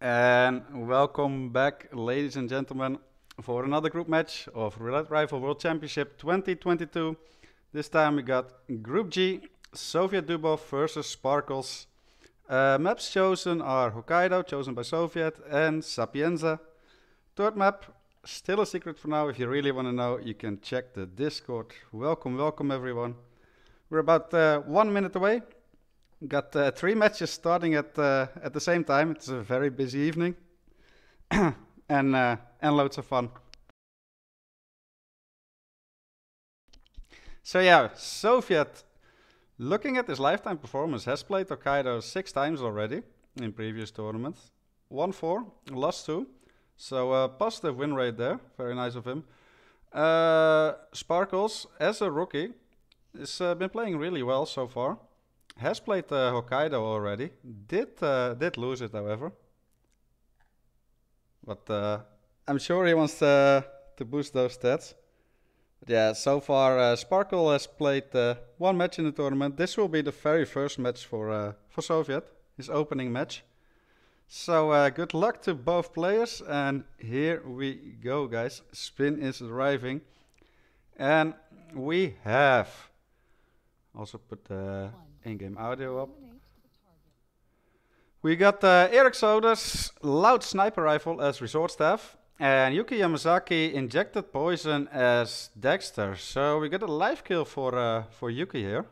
And welcome back, ladies and gentlemen, for another group match of Roulette Rifle World Championship 2022. This time we got Group G, SovietDubov versus Sparklxs. Maps chosen are Hokkaido, chosen by Soviet, and Sapienza. Third map, still a secret for now. If you really want to know, you can check the Discord. Welcome everyone. We're about 1 minute away. Got 3 matches starting at the same time. It's a very busy evening, and loads of fun. So yeah, Soviet, looking at his lifetime performance, has played Hokkaido 6 times already in previous tournaments. Won 4, lost 2. So positive win rate there. Very nice of him. Sparklxs, as a rookie, has been playing really well so far. Has played Hokkaido already. Did lose it, however. But I'm sure he wants to boost those stats. But yeah, so far Sparkle has played 1 match in the tournament. This will be the very first match for Soviet, his opening match. So good luck to both players. And here we go, guys. Spin is arriving. And we have also put the in-game audio up. We got Eric Soda's loud sniper rifle as resort staff, and Yuki Yamazaki injected poison as Dexter. So we got a live kill for Yuki here.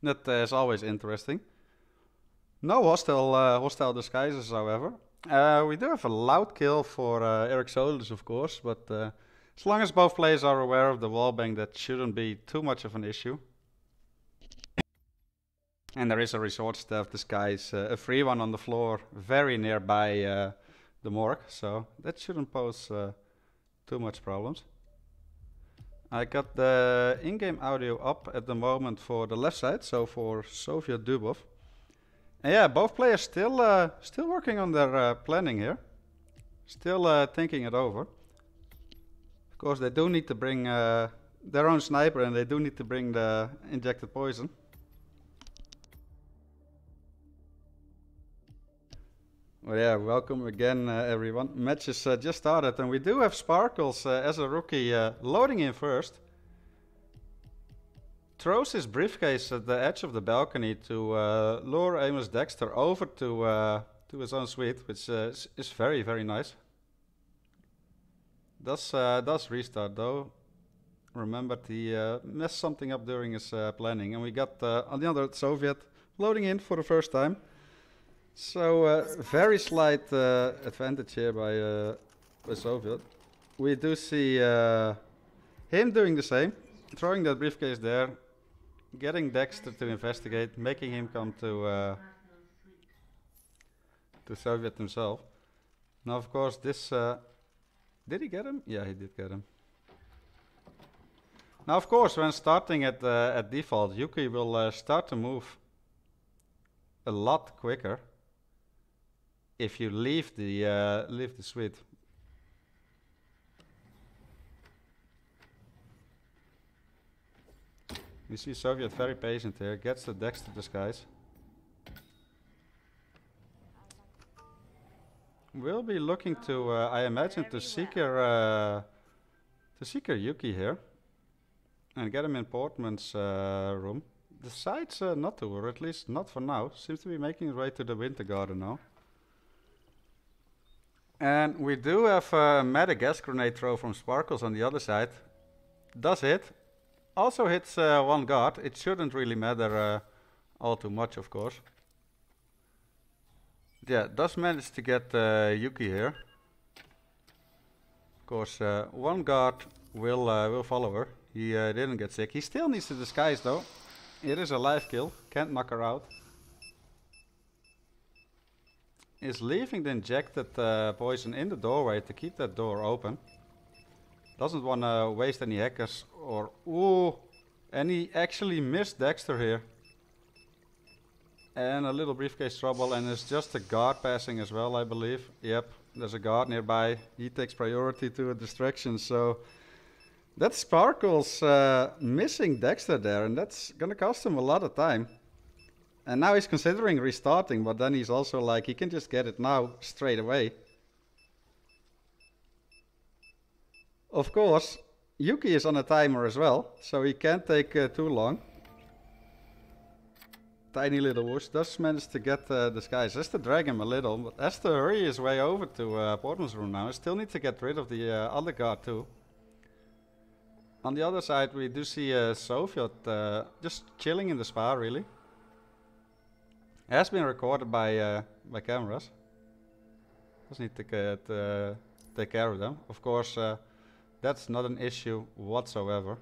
That is always interesting. No hostile disguises, however. We do have a loud kill for Eric Sodas, of course, but as long as both players are aware of the wallbang, that shouldn't be too much of an issue. And there is a resort staff disguise, a free one on the floor, very nearby the morgue, so that shouldn't pose too much problems. I got the in-game audio up at the moment for the left side, so for SovietDubov. And yeah, both players still working on their planning here, still thinking it over. Of course, they do need to bring their own sniper, and they do need to bring the injected poison. Well, yeah, welcome again, everyone. Match is just started, and we do have Sparklxs as a rookie loading in first. Throws his briefcase at the edge of the balcony to lure Amos Dexter over to his own suite, which is very, very nice. Does restart though. Remembered he messed something up during his planning, and we got on the other Soviet loading in for the first time. So very slight advantage here by Soviet. We do see him doing the same, throwing that briefcase there, getting Dexter to investigate, making him come to Soviet himself. Now, of course, this did he get him? Yeah, he did get him. Now, of course, when starting at default, Yuki will start to move a lot quicker if you leave the suite. We see Soviet very patient here, gets the Dexter disguise. We'll be looking to, I imagine, to seeker Yuki here and get him in Portman's room. The side's not to, or at least not for now. Seems to be making his way to the Winter Garden now. And we do have a meta gas grenade throw from Sparklxs on the other side. Does hit. Also hits 1 guard. It shouldn't really matter all too much, of course. Yeah, does manage to get Yuki here. Of course, 1 guard will follow her. He didn't get sick. He still needs to disguise though. It is a live kill. Can't knock her out. Is leaving the injected poison in the doorway to keep that door open. Doesn't want to waste any hackers or... Ooh! And he actually missed Dexter here. And a little briefcase trouble, and it's just a guard passing as well, I believe. Yep, there's a guard nearby. He takes priority to a distraction, so... That's Sparklxs missing Dexter there, and that's gonna cost him a lot of time. And now he's considering restarting, but then he's also like, he can just get it now, straight away. Of course, Yuki is on a timer as well, so he can't take too long. Tiny little whoosh does manage to get disguise. Has to drag him a little, but has to hurry his way over to Portman's room now. Still need to get rid of the other guard too. On the other side, we do see Soviet just chilling in the spa, really. Has been recorded by cameras. Just need to take care of them. Of course, that's not an issue whatsoever.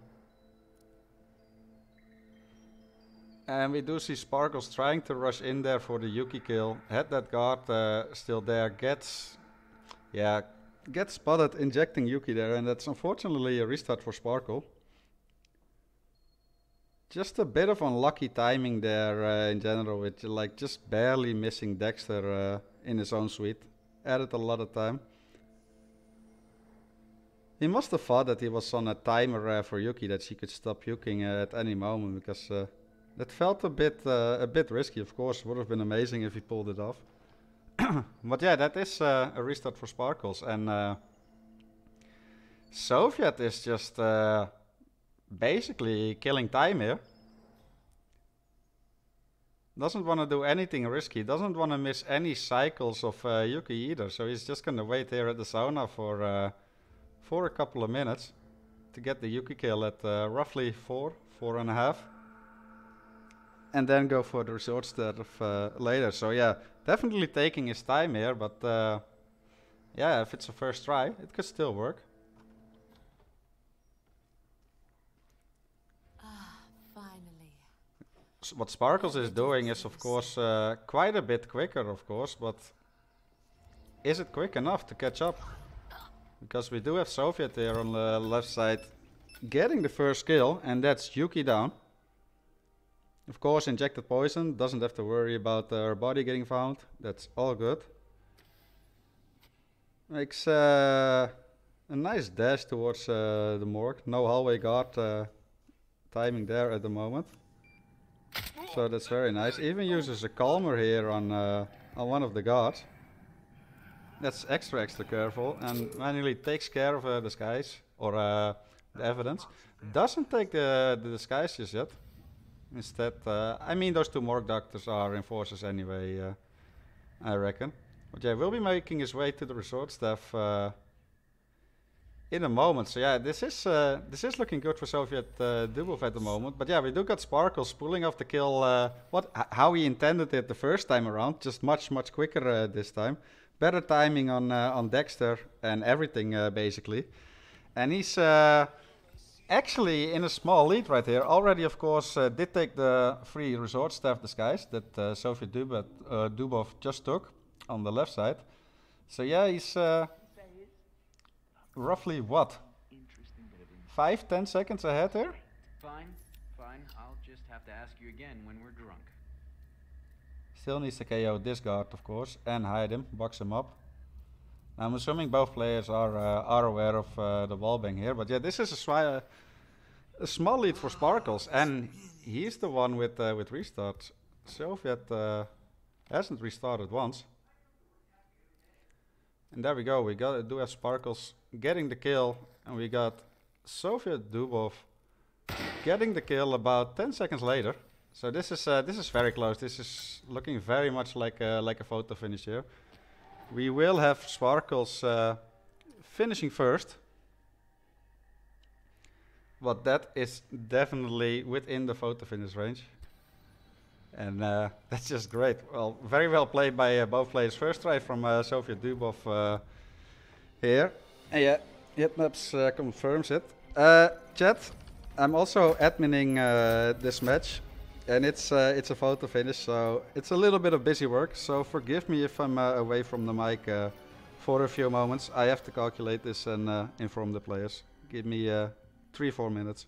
And we do see Sparklxs trying to rush in there for the Yuki kill. Had that guard still there, gets spotted injecting Yuki there, and that's unfortunately a restart for Sparkle. Just a bit of unlucky timing there in general, with like just barely missing Dexter in his own suite. Added a lot of time. He must have thought that he was on a timer for Yuki, that she could stop puking at any moment, because that felt a bit risky. Of course, would have been amazing if he pulled it off. But yeah, that is a restart for Sparklxs, and Soviet is just basically killing time here. Doesn't want to do anything risky, doesn't want to miss any cycles of Yuki either, so he's just gonna wait here at the sauna for a couple of minutes to get the Yuki kill at roughly 4.5. And then go for the resort stuff later. So yeah, definitely taking his time here, but yeah, if it's a first try, it could still work. Finally. So what Sparklxs is doing is, of course, quite a bit quicker, of course, but is it quick enough to catch up? Because we do have Soviet here on the left side getting the first kill, and that's Yuki down. Of course, injected poison, doesn't have to worry about her body getting found. That's all good. Makes a nice dash towards the morgue. No hallway guard timing there at the moment. So that's very nice. Even uses a calmer here on one of the guards. That's extra careful, and manually takes care of the disguise, or the evidence. Doesn't take the disguise just yet. Instead, I mean, those two morgue doctors are enforcers anyway, I reckon. But yeah, will be making his way to the resort staff in a moment. So yeah, this is looking good for SovietDubov at the moment. But yeah, we do got Sparklxs pulling off the kill. How he intended it the first time around, just much quicker this time. Better timing on Dexter and everything basically. And he's actually in a small lead right here. Already, of course, did take the free resort staff disguise that SovietDubov just took on the left side. So yeah, he's roughly what? 5-10 seconds ahead here? Fine. I'll just have to ask you again when we're drunk. Still needs to KO this guard, of course, and hide him, box him up. I'm assuming both players are aware of the wallbang here, but yeah, this is a small lead for Sparklxs, and he's the one with restarts. Soviet hasn't restarted once. And there we go, we do have Sparklxs getting the kill, and we got SovietDubov getting the kill about 10 seconds later. So this is very close. This is looking very much like a photo finish here. We will have Sparklxs finishing first, but that is definitely within the photo finish range, and that's just great. Well, very well played by both players. First try from SovietDubov here. And yeah, Hitmaps confirms it. Chat, I'm also adminning this match. And it's a photo finish, so it's a little bit of busy work. So forgive me if I'm away from the mic for a few moments. I have to calculate this and inform the players. Give me 3-4 minutes.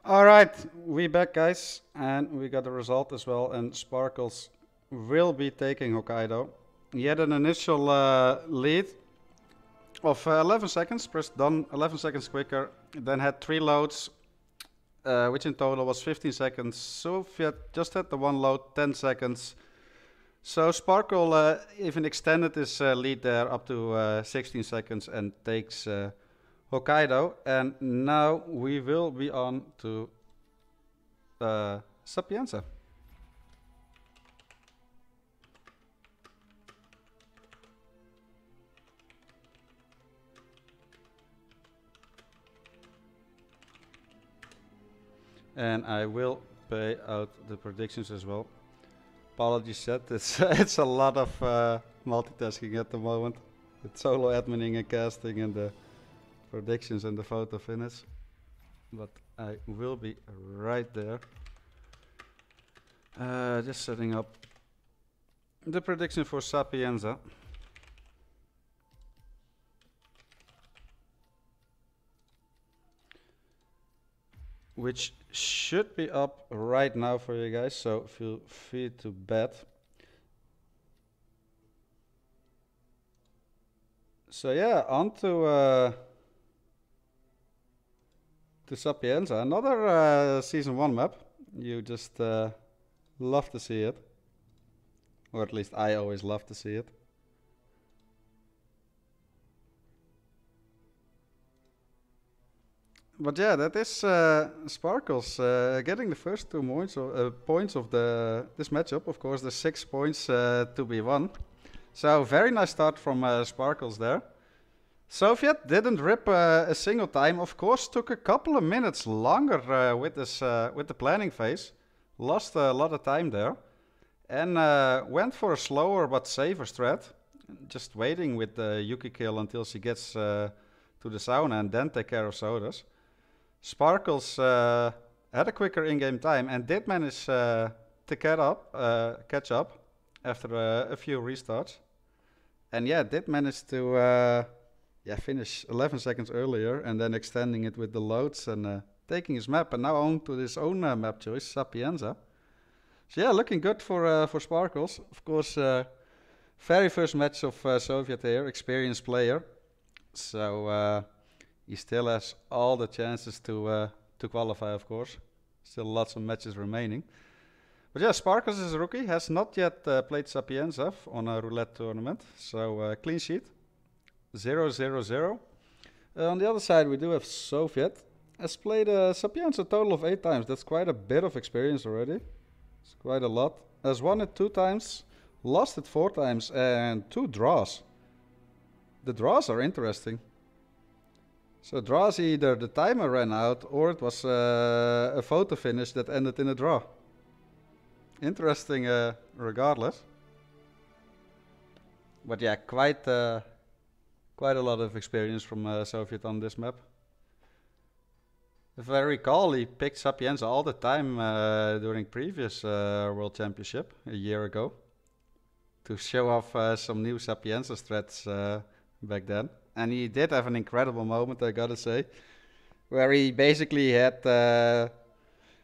Alright, we back guys, and we got the result as well, and Sparklxs will be taking Hokkaido. He had an initial lead of 11 seconds, pressed done 11 seconds quicker, then had 3 loads, which in total was 15 seconds. Soviet just had the one load, 10 seconds. So Sparkle even extended his lead there up to 16 seconds and takes Hokkaido. And now we will be on to Sapienza. And I will pay out the predictions as well. Apologies set, it's a lot of multitasking at the moment. With solo adminning and casting and the predictions and the photo finish. But I will be right there. Just setting up the prediction for Sapienza. Which should be up right now for you guys, so feel free to bet. So yeah, on to Sapienza, another Season 1 map. You just love to see it. Or at least I always love to see it. But yeah, that is Sparklxs getting the first 2 points of this matchup. Of course, there's 6 points to be won. So very nice start from Sparklxs there. Soviet didn't rip a single time. Of course, took a couple of minutes longer with the planning phase. Lost a lot of time there. And went for a slower but safer strat. Just waiting with the Yuki kill until she gets to the sauna and then take care of Sodas. Sparklxs had a quicker in-game time and did manage to catch up after a few restarts. And yeah, did manage to finish 11 seconds earlier and then extending it with the loads and taking his map. And now on to his own map choice, Sapienza. So yeah, looking good for Sparklxs. Of course, very first match of Soviet here, experienced player. So he still has all the chances to qualify, of course. Still lots of matches remaining. But yeah, Sparklxs is a rookie, has not yet played Sapienza on a roulette tournament. So clean sheet, 0-0-0. On the other side, we do have Soviet. Has played Sapienza a total of 8 times. That's quite a bit of experience already. It's quite a lot. Has won it 2 times, lost it 4 times, and 2 draws. The draws are interesting. So draws, either the timer ran out or it was a photo finish that ended in a draw. Interesting regardless. But yeah, quite a lot of experience from Soviet on this map. If I recall, he picked Sapienza all the time during previous World Championship a year ago. To show off some new Sapienza strats back then. And he did have an incredible moment, I gotta say, where he basically had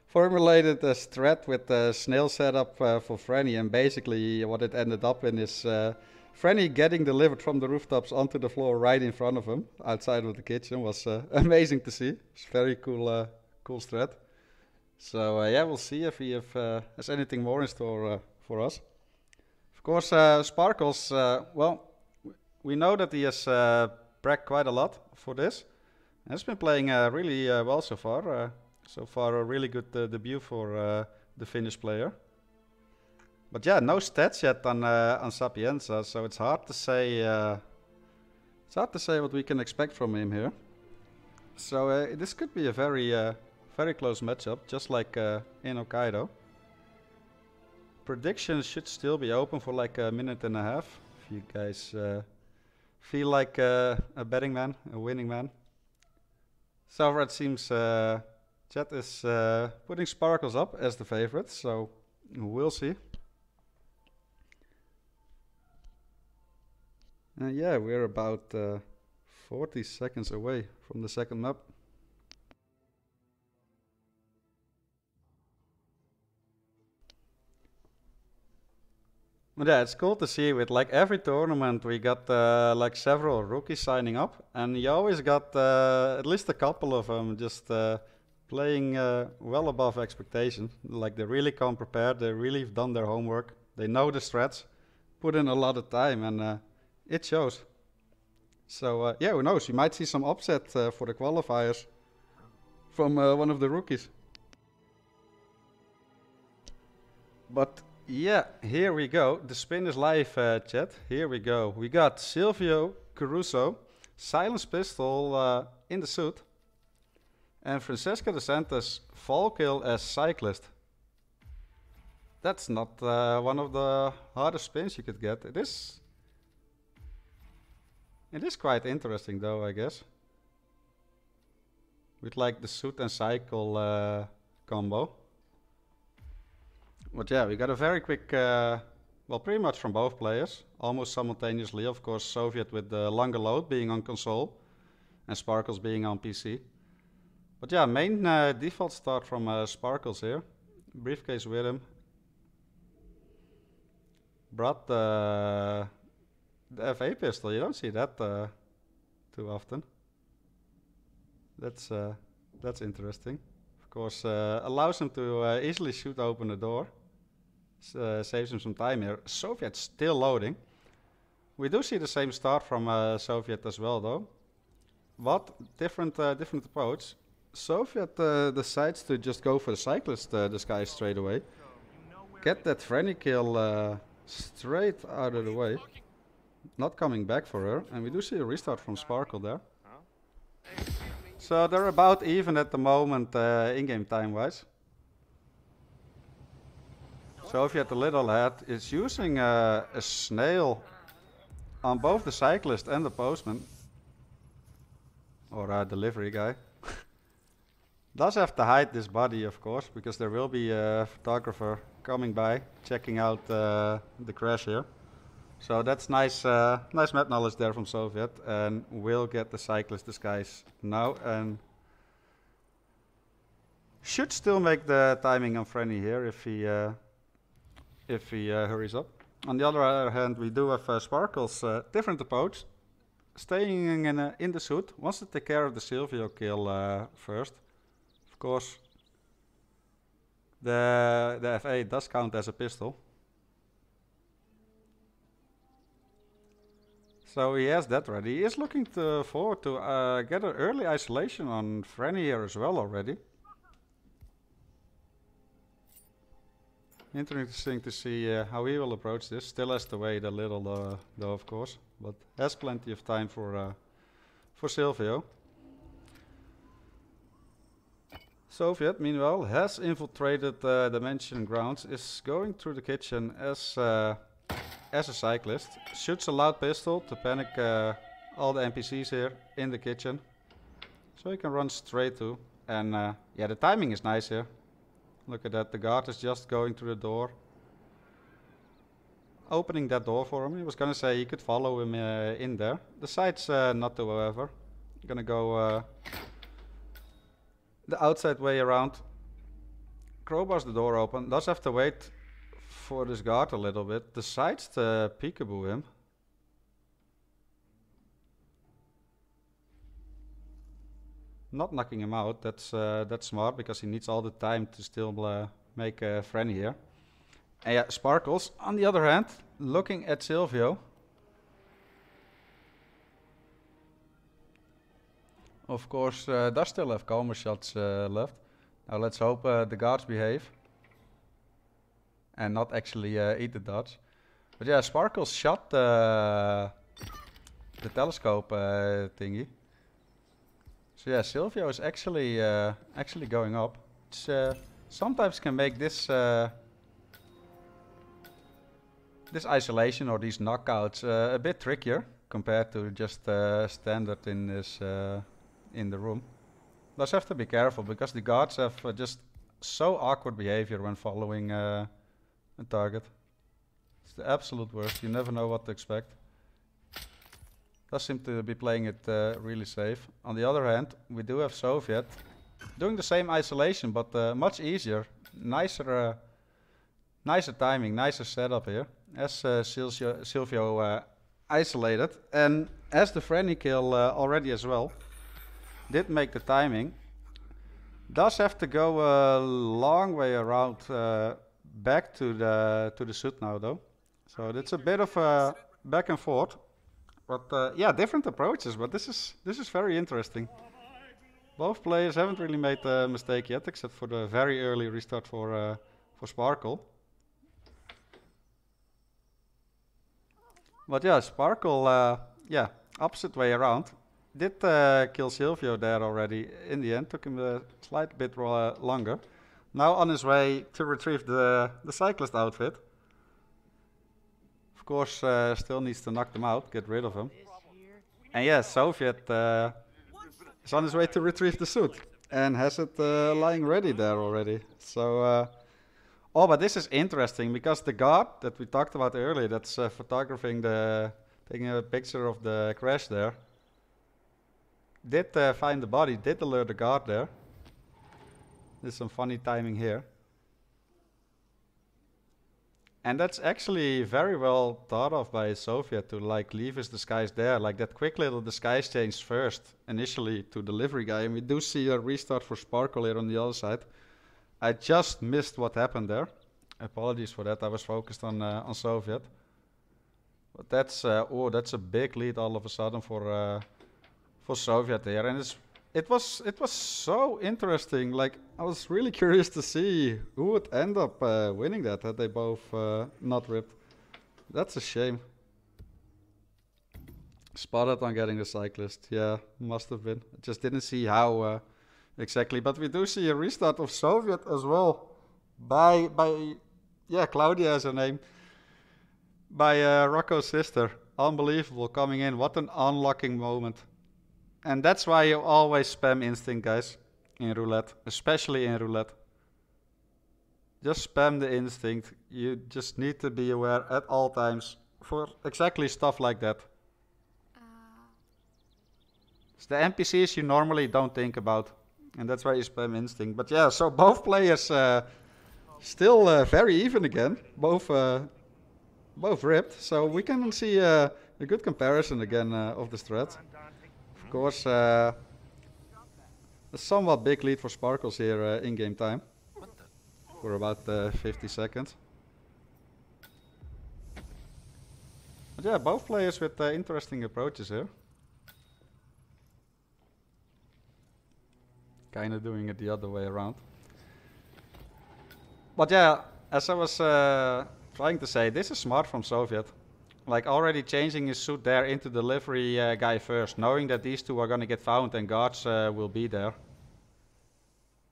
formulated a strat with the snail setup for Franny, and basically what it ended up in is Franny getting delivered from the rooftops onto the floor right in front of him, outside of the kitchen. Was amazing to see. It's very cool, cool strat. So yeah, we'll see if he has anything more in store for us. Of course, Sparklxs, well, we know that he has bragged quite a lot for this. Has been playing really well so far. So far, a really good debut for the Finnish player. But yeah, no stats yet on Sapienza, so it's hard to say. It's hard to say what we can expect from him here. So this could be a very close matchup, just like in Hokkaido. Predictions should still be open for like a minute and a half. If you guys feel like a betting man, a winning man. So far it seems chat is putting Sparklxs up as the favorite, so we'll see. Yeah, we're about 40 seconds away from the second map. But yeah, it's cool to see with like every tournament we got like several rookies signing up, and you always got at least a couple of them just playing well above expectation. Like they really come prepared, they really have done their homework, they know the strats, put in a lot of time, and it shows. So yeah, who knows? You might see some upset for the qualifiers from one of the rookies. But yeah, here we go. The spin is live, chat. Here we go. We got Silvio Caruso, Silence Pistol in the suit, and Francesca De Santos fall kill as cyclist. That's not one of the hardest spins you could get. It is quite interesting though, I guess. With like the suit and cycle combo. But yeah, we got a very quick, well, pretty much from both players, almost simultaneously. Of course, Soviet with the longer load being on console, and Sparklxs being on PC. But yeah, main default start from Sparklxs here. Briefcase with him. Brought the FA pistol. You don't see that too often. That's interesting. Of course, allows him to easily shoot open the door. Saves him some time here. Soviet still loading. We do see the same start from Soviet as well, though. But different approach. Soviet decides to just go for the cyclist disguise straight away. Get that Frenny kill straight out of the way. Not coming back for her. And we do see a restart from Sparkle there. So they're about even at the moment in-game time-wise. Soviet the little head is using a snail on both the cyclist and the postman. Or a delivery guy. Does have to hide this body, of course, because there will be a photographer coming by, checking out the crash here. So that's nice map knowledge there from Soviet, and we'll get the cyclist disguise now, and should still make the timing on Frenny here if he hurries up. On the other hand, we do have Sparklxs, different approach, staying in the suit, wants to take care of the Silvio kill first. Of course, the FA does count as a pistol. So he has that ready. He is looking forward to get an early isolation on Frenny here as well already. Interesting to see how he will approach this. Still has to wait a little though, of course, but has plenty of time for Silvio. Soviet, meanwhile, has infiltrated Dimension Grounds, is going through the kitchen as a cyclist. Shoots a loud pistol to panic all the NPCs here in the kitchen. So he can run straight to. And yeah, the timing is nice here. Look at that, the guard is just going through the door. Opening that door for him. He was gonna say he could follow him in there. The side's not to, however. Gonna go the outside way around. Crowbars the door open. Does have to wait for this guard a little bit. Decides to peekaboo him. Not knocking him out. That's smart because he needs all the time to still make a friend here. And yeah, Sparklxs, on the other hand, looking at Silvio. Of course, does still have calmer shots left. Now let's hope the guards behave. And not actually eat the dodge. But yeah, Sparklxs shot the telescope thingy. So yeah, Silvio is actually going up. It's, sometimes can make this this isolation or these knockouts a bit trickier compared to just standard in this in the room. Does have to be careful because the guards have just so awkward behavior when following a target. It's the absolute worst. You never know what to expect. Does seem to be playing it really safe. On the other hand, we do have Soviet doing the same isolation, but much easier, nicer timing, nicer setup here. as Silvio isolated, and as the friendly kill already as well, did make the timing. Does have to go a long way around back to the suit now though. So it's a bit of a back and forth. But yeah, different approaches, but this is very interesting. Both players haven't really made a mistake yet, except for the very early restart for Sparkle. But yeah, Sparkle, yeah, opposite way around. Did kill Silvio there already in the end, took him a slight bit longer. Now on his way to retrieve the cyclist outfit. Of course, still needs to knock them out, get rid of him. And yeah, Soviet is on his way to retrieve the suit and has it lying ready there already. So, oh, but this is interesting because the guard that we talked about earlier, that's photographing taking a picture of the crash there, did find the body, did alert the guard there. There's some funny timing here. And that's actually very well thought of by Soviet to like leave his disguise there, like that quick little disguise change first, initially to delivery guy. And we do see a restart for Sparkle here on the other side. I just missed what happened there. Apologies for that. I was focused on Soviet. But that's oh, that's a big lead all of a sudden for Soviet there, and it was so interesting. Like I was really curious to see who would end up winning that had they both not ripped. That's a shame. Spotted on getting the cyclist. Yeah, must have been. I just didn't see how exactly. But we do see a restart of Soviet as well by yeah, Claudia has her name. By Rocco's sister. Unbelievable coming in. What an unlocking moment. And that's why you always spam instinct, guys, in roulette, especially in roulette. Just spam the instinct. You just need to be aware at all times for exactly stuff like that. It's the NPCs you normally don't think about, and that's why you spam instinct. But yeah, so both players still very even again. Both ripped, so we can see a good comparison again of the strat. Of course, a somewhat big lead for Sparkles here in game time for about 50 seconds. But yeah, both players with interesting approaches here. Kind of doing it the other way around. But yeah, as I was trying to say, this is smart from Soviet. Like already changing his suit there into delivery guy first, knowing that these two are going to get found and guards will be there.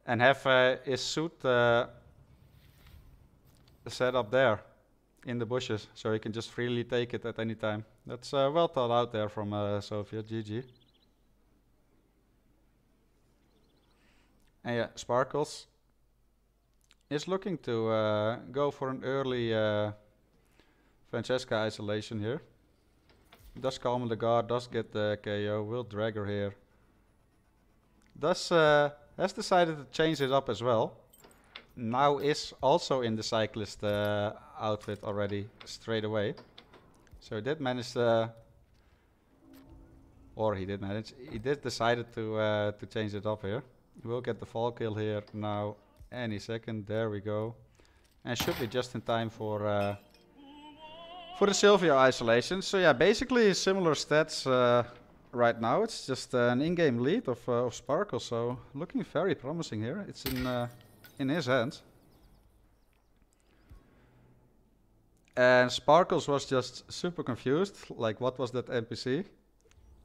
And have his suit set up there in the bushes, so he can just freely take it at any time. That's well thought out there from Soviet. GG. And yeah, Sparkles is looking to go for an early Francesca isolation here. Does calm the guard, does get the KO, will drag her here. Has decided to change it up as well. Now is also in the cyclist outfit already straight away. So he did manage or he did manage, he did decided to change it up here. He will get the fall kill here now any second, there we go. And should be just in time for the Silvio isolation. So yeah, basically similar stats right now. It's just an in-game lead of Sparkle, so looking very promising here. It's in his hands. And Sparkles was just super confused, like what was that NPC?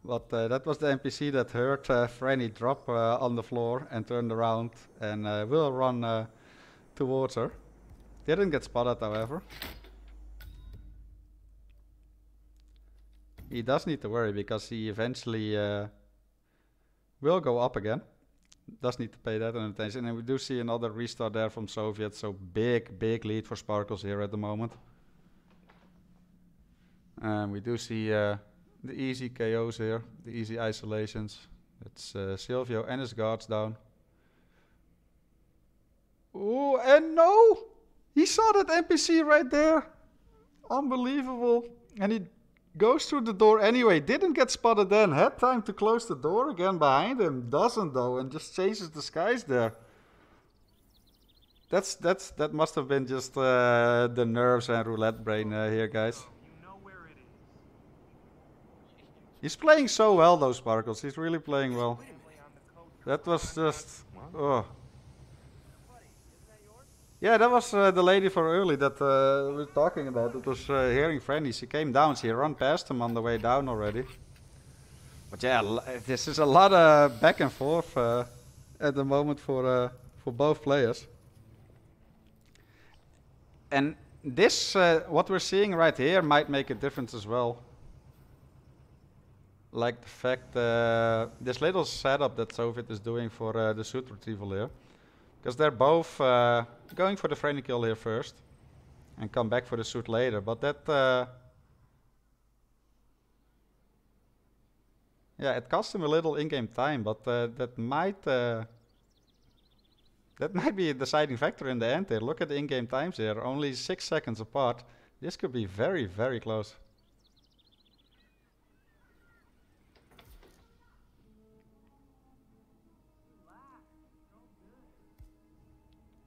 But that was the NPC that heard Franny drop on the floor and turned around and will run towards her. Didn't get spotted, however. He does need to worry because he eventually will go up again. Does need to pay that attention. And we do see another restart there from Soviet. So big lead for Sparkles here at the moment. And we do see the easy KOs here, the easy isolations. It's Silvio and his guards down. Ooh, and no! He saw that NPC right there. Unbelievable. And he goes through the door anyway. Didn't get spotted then. Had time to close the door again behind him. Doesn't though, and just changes the skies there. That must have been just the nerves and roulette brain here, guys. He's playing so well though, Sparklxs. He's really playing well. That was just... Oh. Yeah, that was the lady for early that we were talking about. It was hearing Franny. She came down. She ran past him on the way down already. But yeah, this is a lot of back and forth at the moment for both players. And this, what we're seeing right here, might make a difference as well. Like the fact, this little setup that Soviet is doing for the suit retrieval here. Because they're both going for the Franny kill here first. And come back for the suit later. But that... yeah, it cost him a little in-game time, but that might be a deciding factor in the end here. Look at the in-game times here, only 6 seconds apart. This could be very, very close.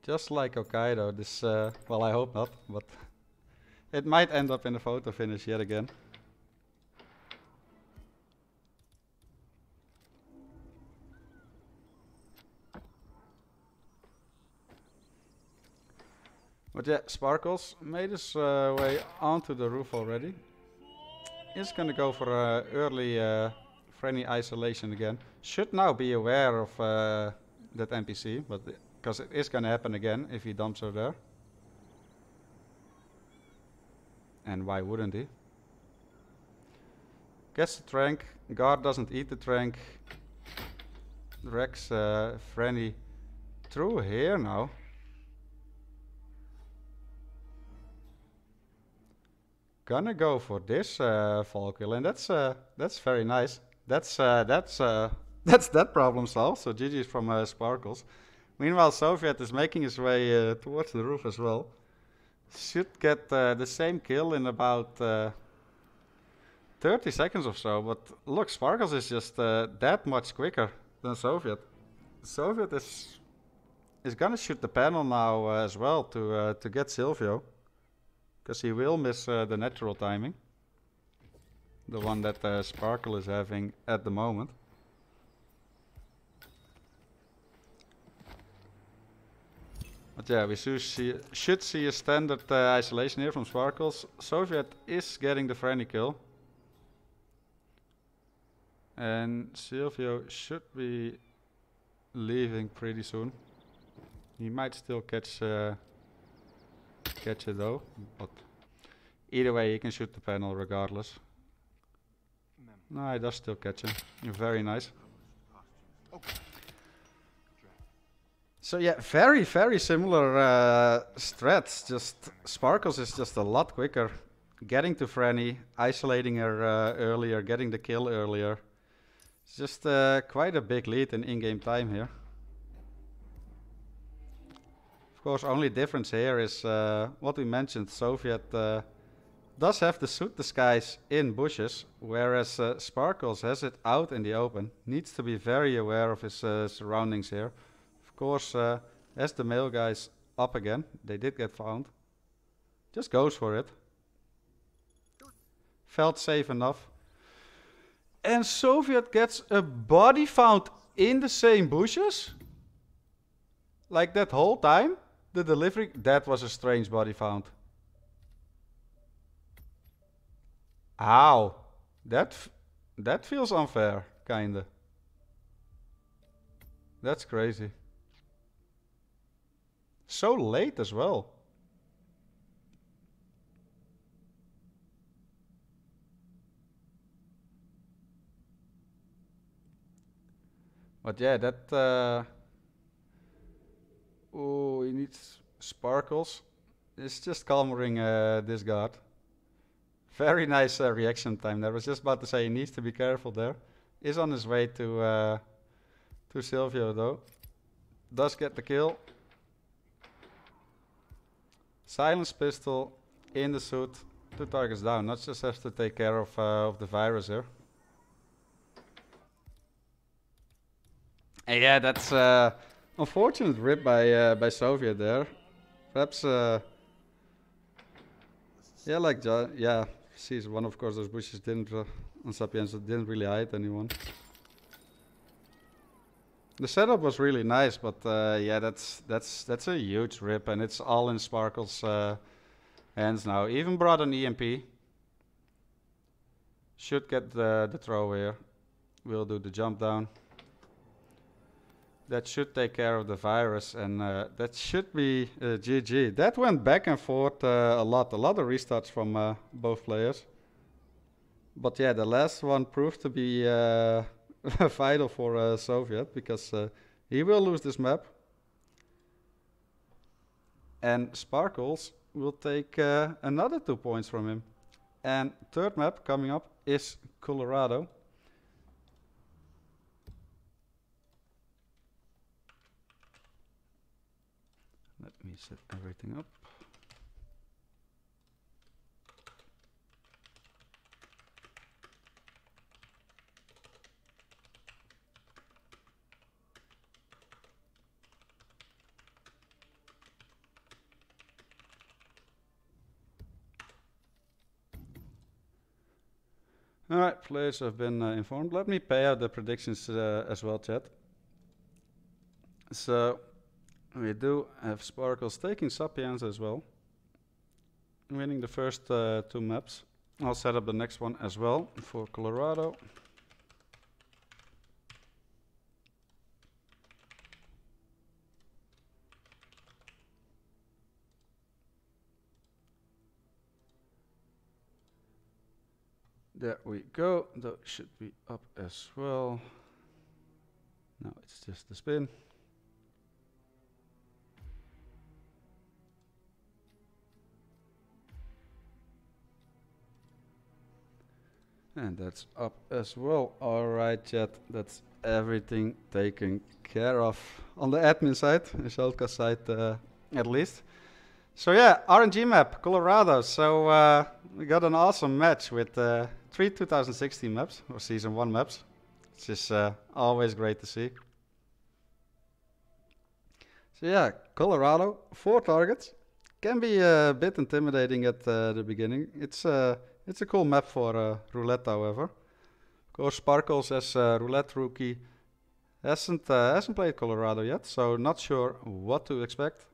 Just like Hokkaido, this, well, I hope not, but it might end up in a photo finish yet again. But yeah, Sparklxs made his way onto the roof already. He's gonna go for early Franny isolation again. Should now be aware of that NPC, but because it is gonna happen again if he dumps her there. And why wouldn't he? Gets the trank. Guard doesn't eat the trank. Drags Franny through here now. Gonna go for this fall kill, and that's very nice. That's that problem solved. So GG's from Sparklxs. Meanwhile, Soviet is making his way towards the roof as well. Should get the same kill in about 30 seconds or so. But look, Sparklxs is just that much quicker than Soviet. Soviet is gonna shoot the panel now as well to get Silvio. Because he will miss the natural timing. The one that Sparklxs is having at the moment. But yeah, we should see a standard isolation here from Sparklxs. Soviet is getting the Franny kill. And Silvio should be leaving pretty soon. He might still catch it though, but either way he can shoot the panel regardless. No, he does still catch him. Very nice. So yeah, very, very similar strats. Just Sparklxs is just a lot quicker. Getting to Franny, isolating her earlier, getting the kill earlier. It's just quite a big lead in in-game time here. Of course, only difference here is what we mentioned. Soviet does have the suit disguise in bushes, whereas Sparklxs has it out in the open. Needs to be very aware of his surroundings here. Of course, as the male guys up again, they did get found. Just goes for it. Felt safe enough. And Soviet gets a body found in the same bushes. Like that whole time. The delivery, that was a strange body found. Ow. That feels unfair, kinda. That's crazy. So late as well. But yeah, that... oh, he needs Sparklxs. It's just calming this guard. Very nice reaction time. I was just about to say he needs to be careful there. Is on his way to Silvio though. Does get the kill. Silence pistol in the suit. 2 targets down. Not just has to take care of the virus here. And yeah, that's unfortunate rip by Soviet there. Perhaps yeah, like yeah, sees one of course those bushes didn't on Sapienza didn't really hide anyone. The setup was really nice, but yeah, that's a huge rip, and it's all in Sparklxs' hands now. Even brought an EMP. Should get the throw here. We'll do the jump down. That should take care of the virus, and that should be GG. That went back and forth a lot of restarts from both players. But yeah, the last one proved to be vital for Soviet, because he will lose this map. And Sparklxs will take another 2 points from him. And third map coming up is Colorado. Let me set everything up. Alright, players have been informed. Let me pay out the predictions as well, chat. So, we do have Sparklxs taking Sapiens as well. Winning the first 2 maps. I'll set up the next one as well for Colorado. There we go. Those should be up as well. Now it's just the spin. And that's up as well. Alright, chat. That's everything taken care of on the admin side, the Shotka side at least. So yeah, RNG map, Colorado. So we got an awesome match with 3 2016 maps, or Season 1 maps. It's just always great to see. So yeah, Colorado, 4 targets. Can be a bit intimidating at the beginning. It's a cool map for roulette, however. Of course, Sparklxs as roulette rookie hasn't played Colorado yet, so not sure what to expect.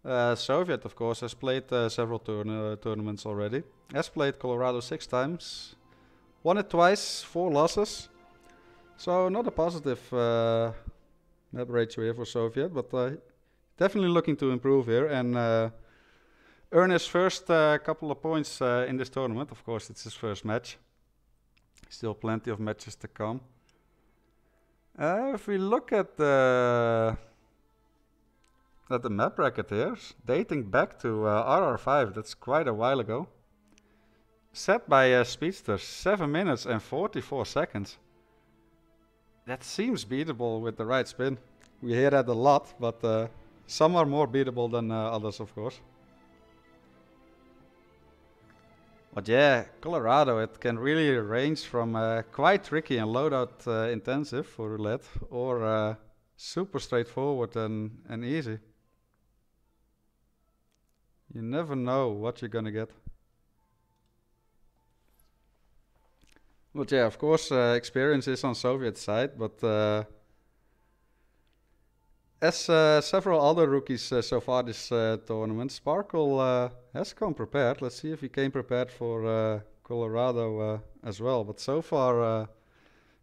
Soviet, of course, has played several tournaments already. Has played Colorado 6 times, won it twice, 4 losses. So not a positive map ratio here for Soviet, but definitely looking to improve here and earn his first couple of points in this tournament. Of course, it's his first match. Still plenty of matches to come. If we look at the map bracket here, dating back to RR5, that's quite a while ago. Set by Speedster, 7 minutes and 44 seconds. That seems beatable with the right spin. We hear that a lot, but some are more beatable than others, of course. But yeah, Colorado, it can really range from quite tricky and loadout intensive for roulette, or super straightforward and easy. You never know what you're gonna get. But yeah, of course, experience is on Soviet side, but as several other rookies so far this tournament, Sparkle has come prepared. Let's see if he came prepared for Colorado as well. But so far,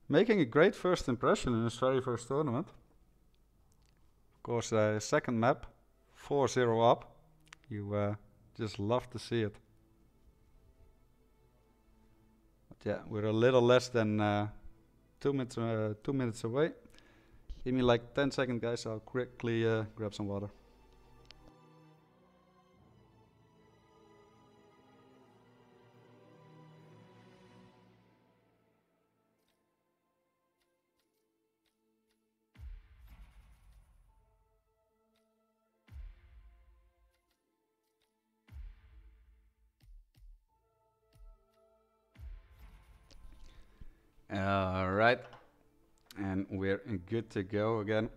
making a great first impression in his very first tournament. Of course, second map, 4-0 up. You just love to see it. But yeah, we're a little less than 2 minutes away. Give me like 10 seconds, guys. I'll quickly grab some water. Alright, and we're good to go again.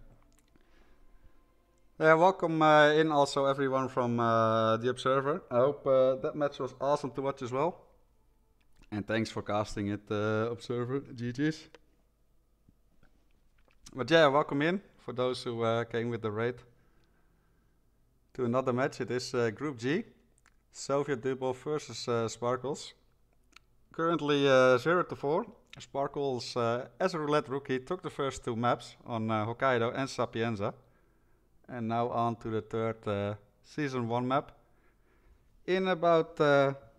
Welcome in also everyone from the Observer. I hope that match was awesome to watch as well. And thanks for casting it, Observer. GG's. But yeah, welcome in for those who came with the raid to another match. It is Group G, SovietDubov versus Sparklxs. Currently 0-4. Sparklxs, as a roulette rookie, took the first two maps on Hokkaido and Sapienza. And now on to the third Season 1 map. In about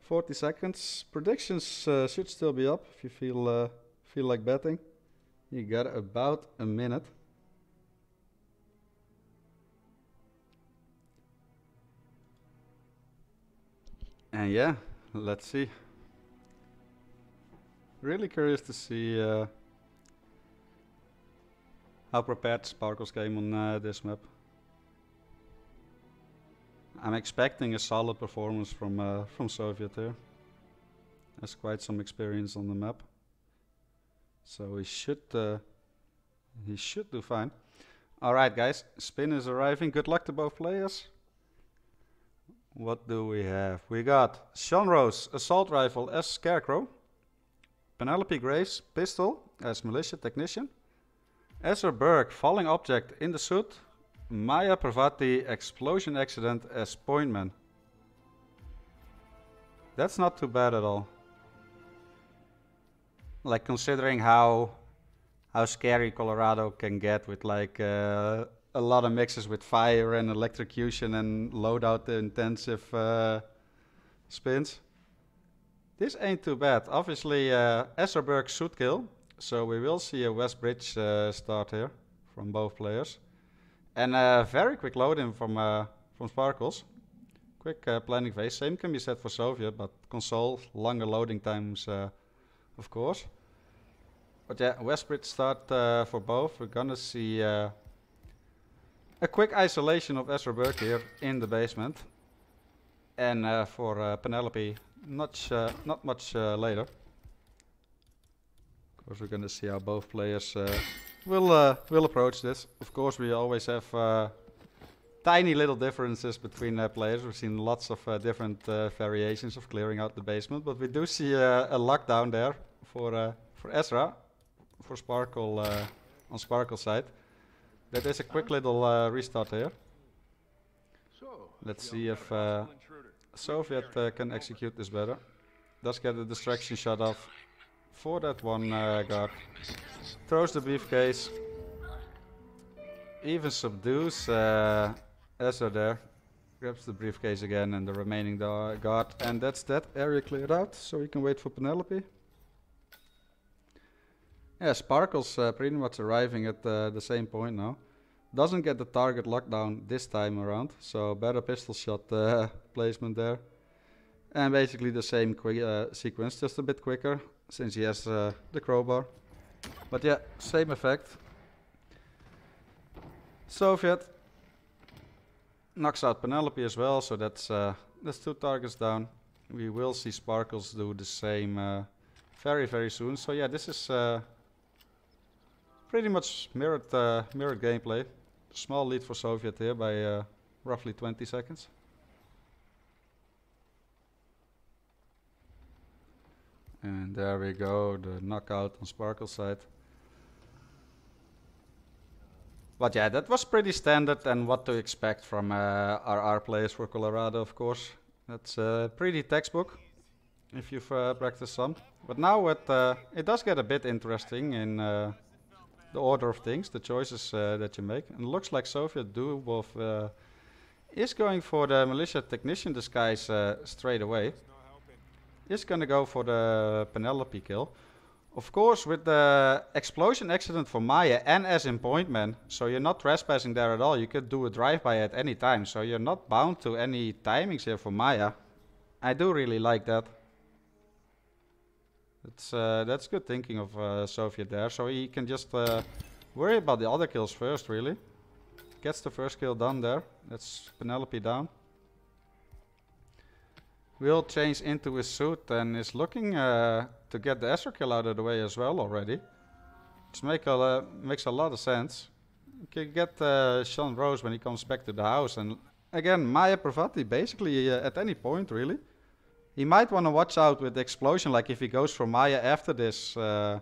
40 seconds. Predictions should still be up if you feel like betting. You got about a minute. And yeah, let's see. Really curious to see how prepared Sparklxs came on this map. I'm expecting a solid performance from Soviet here. Has quite some experience on the map, so he should do fine. All right, guys, spin is arriving. Good luck to both players. What do we have? We got Sean Rose, assault rifle as Scarecrow. Penelope Grace, pistol as militia technician. Ezra Berg, falling object in the suit. Maya Parvati, explosion accident as pointman. That's not too bad at all. Like, considering how scary Colorado can get with like a lot of mixes with fire and electrocution and loadout intensive spins. This ain't too bad. Obviously, Ezra Berg should kill, so we will see a West Bridge start here from both players. And a very quick load-in from Sparklxs. Quick planning phase. Same can be said for Soviet, but console, longer loading times, of course. But yeah, West Bridge start for both. We're gonna see a quick isolation of Ezra Berg here in the basement. And for Penelope, not much later. Of course, we're gonna see how both players will approach this. Of course, we always have tiny little differences between players. We've seen lots of different variations of clearing out the basement, but we do see a lockdown there for Ezra, for Sparkle on Sparkle's side. That is a quick little restart here. Let's see if Soviet can execute this better. Does get a distraction shot off for that one guard. Throws the briefcase. Even subdues Ezra there. Grabs the briefcase again and the remaining guard. And that's that area cleared out, so we can wait for Penelope. Yeah, Sparklxs pretty much arriving at the same point now. Doesn't get the target lockdown this time around, so better pistol shot placement there. And basically the same sequence, just a bit quicker, since he has the crowbar. But yeah, same effect. Soviet knocks out Penelope as well, so that's two targets down. We will see Sparklxs do the same very soon. So yeah, this is pretty much mirrored gameplay. Small lead for Soviet here by roughly 20 seconds. And there we go, the knockout on Sparkle's side. But yeah, that was pretty standard and what to expect from RR players for Colorado, of course. That's pretty textbook, if you've practiced some. But now it does get a bit interesting in the order of things, the choices that you make. And it looks like SovietDubov is going for the militia technician disguise straight away. Is gonna go for the Penelope kill. Of course, with the explosion accident for Maya and as in pointman, so you're not trespassing there at all. You could do a drive-by at any time, so you're not bound to any timings here for Maya. I do really like that. That's good thinking of Soviet there, so he can just worry about the other kills first, really. Gets the first kill done there. That's Penelope down. Will change into his suit and is looking to to get the Ezra kill out of the way as well already. Which makes a lot of sense. You can get Sean Rose when he comes back to the house. And again, Maya Pravati basically at any point really. He might want to watch out with the explosion, like if he goes for Maya after this to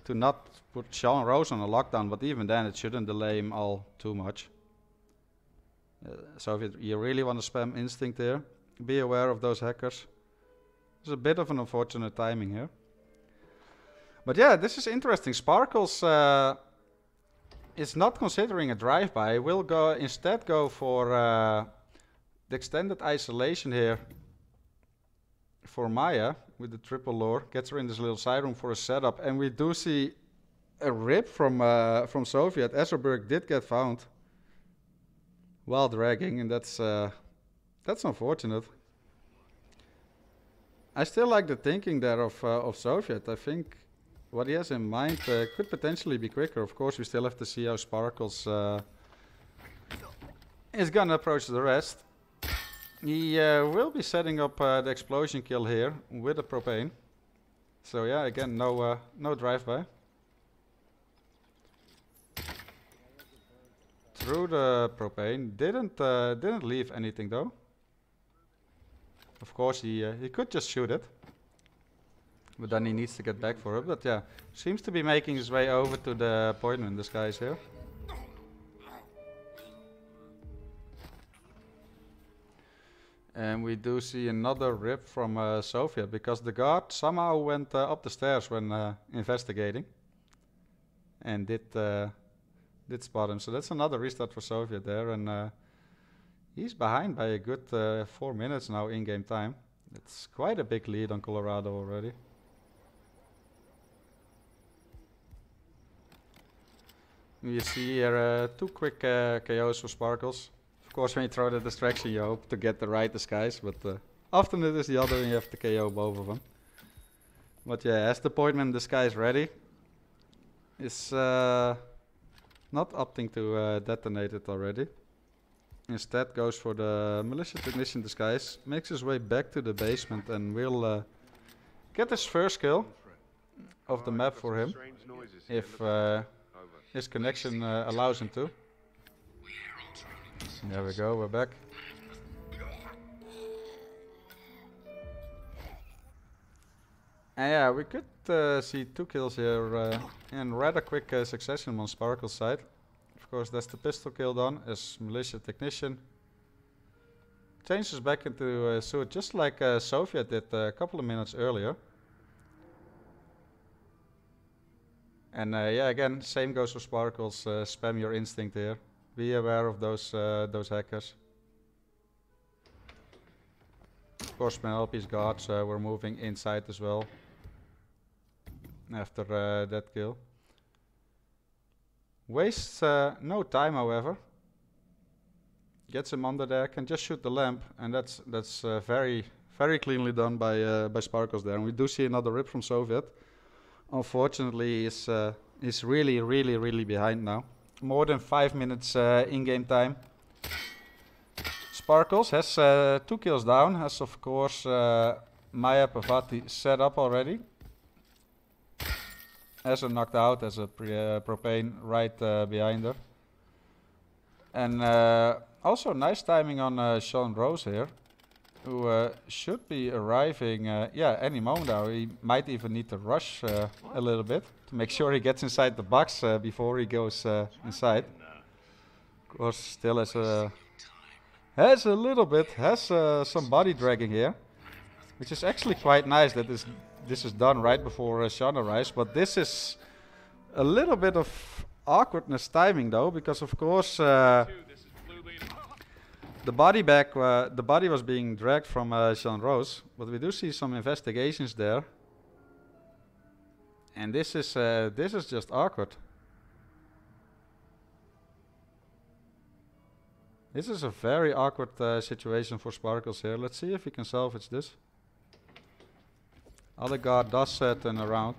not put Sean Rose on a lockdown, but even then it shouldn't delay him all too much. So if you really want to spam Instinct here, be aware of those hackers. There's a bit of an unfortunate timing here. But yeah, this is interesting. Sparklxs is not considering a drive-by. Will instead go for the extended isolation here for Maya with the triple lure. Gets her in this little side room for a setup, and we do see a rip from Soviet. Ezerberg did get found while dragging, and that's unfortunate. I still like the thinking there of Soviet. I think what he has in mind could potentially be quicker. Of course, we still have to see how Sparklxs is gonna approach the rest. He will be setting up the explosion kill here with the propane. So yeah, again, no drive-by. Through the propane, didn't leave anything though. Of course, he could just shoot it, but then he needs to get back for it. But yeah, seems to be making his way over to the appointment disguise here. And we do see another rip from Soviet, because the guard somehow went up the stairs when investigating, and did spot him. So that's another restart for Soviet there, and he's behind by a good 4 minutes now in-game time. It's quite a big lead on Colorado already. You see here 2 quick KOs for Sparklxs. Of course, when you throw the distraction, you hope to get the right disguise, but often it is the other and you have to KO both of them. But yeah, as the appointment disguise ready, is not opting to detonate it already. Instead goes for the militia technician disguise, makes his way back to the basement, and will get his first kill of the map for him, if his connection allows him to. There we go, we're back. And yeah, we could see 2 kills here in rather quick succession on Sparklxs' side. Of course, that's the pistol kill done as militia technician. Changes back into suit, just like Soviet did a couple of minutes earlier. And yeah, again, same goes for Sparklxs. Spam your instinct here. Be aware of those hackers. Of course, Penelope's guards were moving inside as well after that kill. Wastes no time, however. Gets him under there, can just shoot the lamp, and that's very cleanly done by Sparklxs there. And we do see another rip from Soviet. Unfortunately, he's really behind now. More than 5 minutes in-game time. Sparklxs has 2 kills down, has of course Maya Pavati set up already. Has her knocked out as a propane right behind her. And also nice timing on Sean Rose here, who should be arriving yeah, any moment now. He might even need to rush a little bit to make sure he gets inside the box before he goes inside. Of course, still has some body dragging here, which is actually quite nice that this is done right before Sean arrives. But this is a little bit of awkwardness timing though, because of course the body was being dragged from Sean Rose, but we do see some investigations there, and this is just awkward. This is a very awkward situation for Sparklxs here. Let's see if we can salvage this. Other guard does turn around.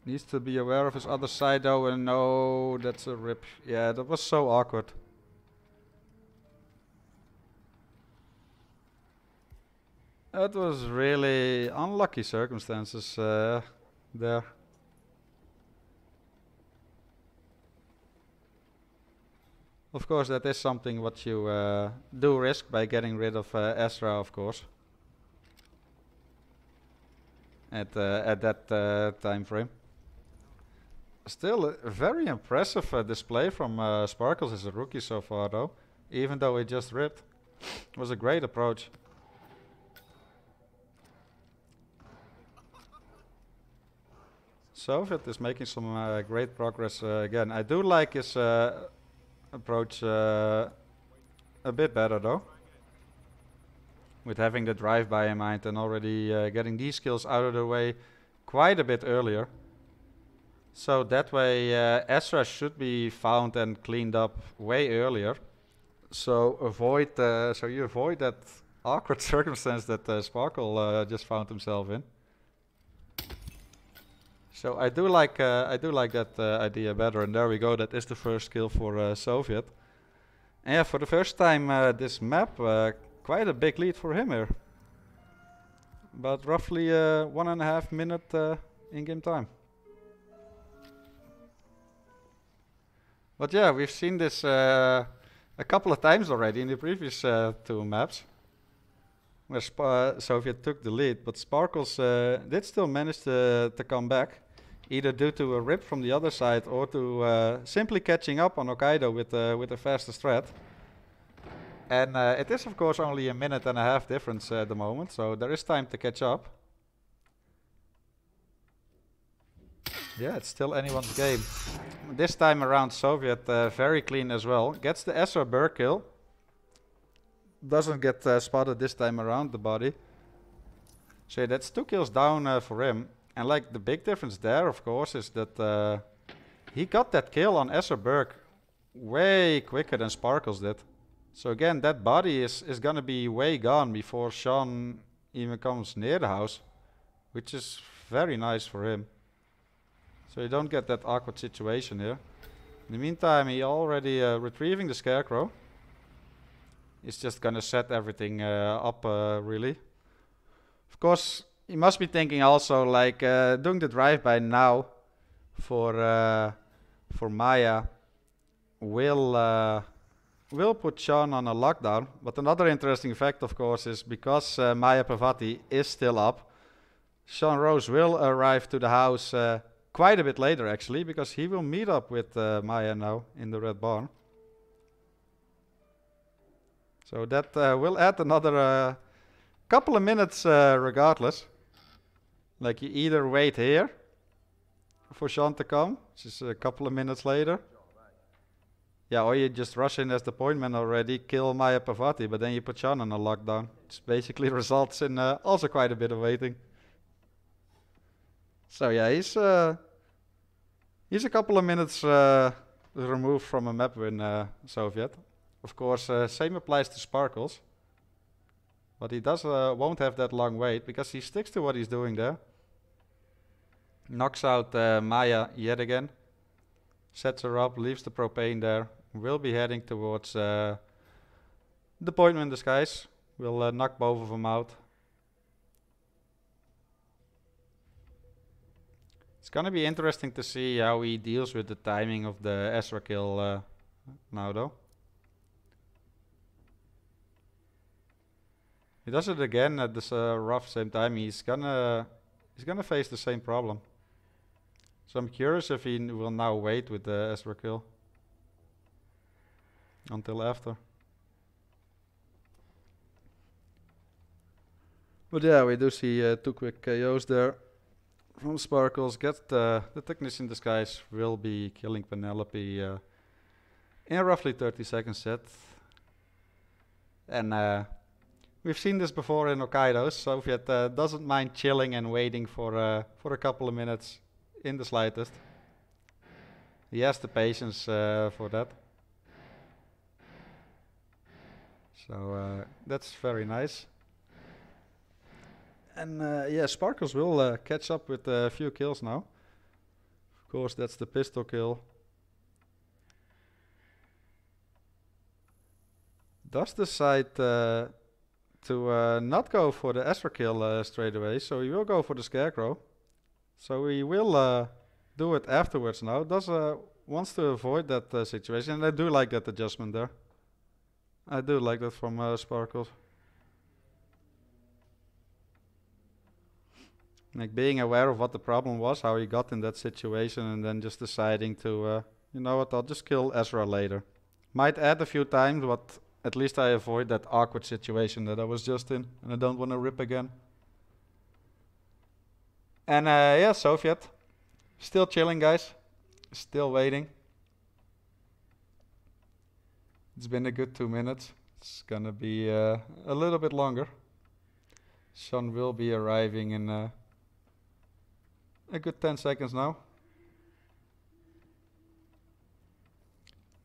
Needs to be aware of his other side though, and no, that's a rip. Yeah, that was so awkward. It was really unlucky circumstances there. Of course, that is something what you do risk by getting rid of Ezra, of course. At that time frame. Still a very impressive display from Sparklxs as a rookie so far, though. Even though he just ripped. It was a great approach. Soviet is making some great progress again. I do like his approach a bit better though. With having the drive-by in mind and already getting these skills out of the way quite a bit earlier. So that way Ezra should be found and cleaned up way earlier. So you avoid that awkward circumstance that Sparkle just found himself in. So I do like that idea better, and there we go. That is the first kill for Soviet. And yeah, for the first time this map, quite a big lead for him here. About roughly 1.5 minute in-game time. But yeah, we've seen this a couple of times already in the previous 2 maps, where Soviet took the lead, but Sparklxs did still manage to come back. Either due to a rip from the other side or to simply catching up on Hokkaido with the fastest threat. And it is of course only 1.5 minutes difference at the moment, so there is time to catch up. Yeah, it's still anyone's game. This time around Soviet very clean as well. Gets the Ezra Burr kill. Doesn't get spotted this time around the body. So that's 2 kills down for him. And like the big difference there, of course, is that he got that kill on Ezra Burke way quicker than Sparklxs did. So again, that body is gonna be way gone before Sean even comes near the house, which is very nice for him. So you don't get that awkward situation here. In the meantime, he already retrieving the Scarecrow. He's just gonna set everything up really. Of course, he must be thinking also like doing the drive-by now for Maya will put Sean on a lockdown. But another interesting fact, of course, is because Maya Parvati is still up, Sean Rose will arrive to the house quite a bit later actually, because he will meet up with Maya now in the Red Barn. So that will add another couple of minutes regardless. Like you either wait here for Sean to come, which is a couple of minutes later. Yeah, or you just rush in as the point man already, kill Maya Parvati, but then you put Sean on a lockdown. Which basically results in also quite a bit of waiting. So yeah, he's a couple of minutes removed from a map win, Soviet. Of course, same applies to Sparklxs. But he won't have that long wait, because he sticks to what he's doing there. Knocks out Maya yet again. Sets her up, leaves the propane there. Will be heading towards the point in the skies. Will knock both of them out. It's gonna be interesting to see how he deals with the timing of the Ezra kill now though. He does it again at this rough same time. He's gonna face the same problem. So I'm curious if he will now wait with the Ezra kill until after. But yeah, we do see 2 quick KOs there from Sparklxs. Get the Technician Disguise will be killing Penelope in a roughly 30-second set. And we've seen this before in Hokkaido. Soviet doesn't mind chilling and waiting for a couple of minutes in the slightest. He has the patience for that. So that's very nice. And yeah, Sparklxs will catch up with a few kills now. Of course, that's the pistol kill. Does decide to to not go for the Ezra kill straight away, so he will go for the Scarecrow. So he will do it afterwards now. Wants to avoid that situation, and I do like that adjustment there. I do like that from Sparklxs. Like being aware of what the problem was, how he got in that situation, and then just deciding to, you know what, I'll just kill Ezra later. Might add a few times, but at least I avoid that awkward situation that I was just in, and I don't want to rip again. And yeah, Soviet. Still chilling, guys. Still waiting. It's been a good 2 minutes. It's gonna be a little bit longer. Sean will be arriving in a good 10 seconds now.